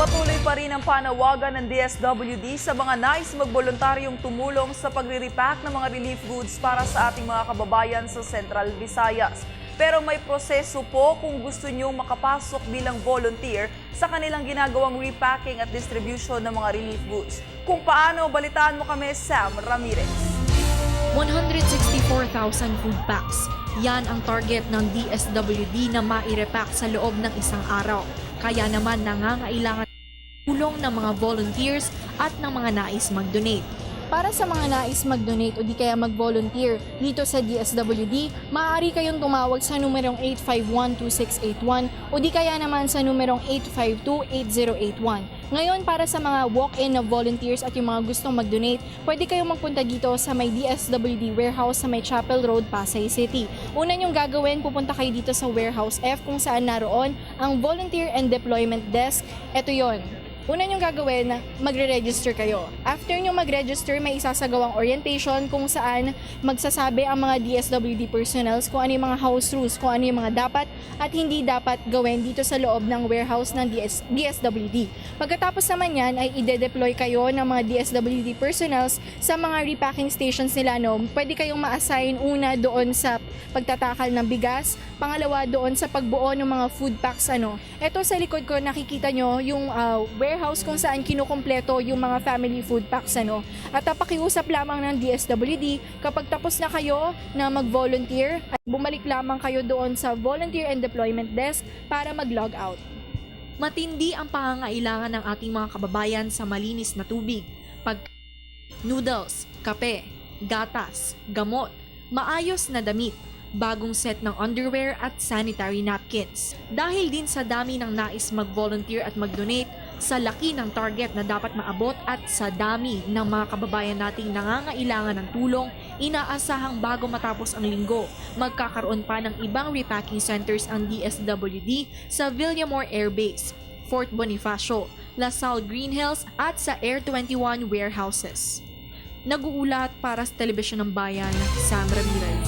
Patuloy pa rin ang panawagan ng DSWD sa mga nais magboluntaryong tumulong sa pagre-repack ng mga relief goods para sa ating mga kababayan sa Central Visayas. Pero may proseso po kung gusto nyo makapasok bilang volunteer sa kanilang ginagawang repacking at distribution ng mga relief goods. Kung paano, balitaan mo kami, Sam Ramirez. 164,000 food packs. Yan ang target ng DSWD na mai-repack sa loob ng isang araw. Kaya naman nangangailangan tulong ng mga volunteers at ng mga nais mag-donate. Para sa mga nais mag-donate o di kaya mag-volunteer dito sa DSWD, maaari kayong tumawag sa numerong 851-2681 o di kaya naman sa numerong 852-8081. Ngayon, para sa mga walk-in na volunteers at yung mga gustong mag-donate, pwede kayong magpunta dito sa may DSWD warehouse sa may Chapel Road, Pasay City. Una nyong gagawin, pupunta kayo dito sa Warehouse F kung saan naroon ang Volunteer and Deployment Desk. Ito yon. Una nyong gagawin, magre-register kayo. After nyong mag-register, may isasagawang orientation kung saan magsasabi ang mga DSWD personnels kung ano yung mga house rules, kung ano yung mga dapat at hindi dapat gawin dito sa loob ng warehouse ng DSWD. Pagkatapos naman yan, ay ide-deploy kayo ng mga DSWD personnels sa mga repacking stations nila. No? Pwede kayong ma-assign una doon sa pagtatakal ng bigas, pangalawa doon sa pagbuo ng mga food packs. Ito sa likod ko, nakikita nyo yung warehouse kung saan kinukumpleto yung mga family food packs. At pakiusap lamang ng DSWD kapag tapos na kayo na mag-volunteer at bumalik lamang kayo doon sa Volunteer and Deployment Desk para mag-log out. Matindi ang pangangailangan ng ating mga kababayan sa malinis na tubig, noodles, kape, gatas, gamot, maayos na damit, bagong set ng underwear at sanitary napkins. Dahil din sa dami ng nais mag-volunteer at mag-donate, sa laki ng target na dapat maabot at sa dami ng mga kababayan nating nangangailangan ng tulong, inaasahang bago matapos ang linggo, magkakaroon pa ng ibang repacking centers ang DSWD sa Villamor Air Base, Fort Bonifacio, LaSalle Green Hills at sa Air 21 warehouses. Nag-uulat para sa Telebisyon ng Bayan, Sam Ramirez.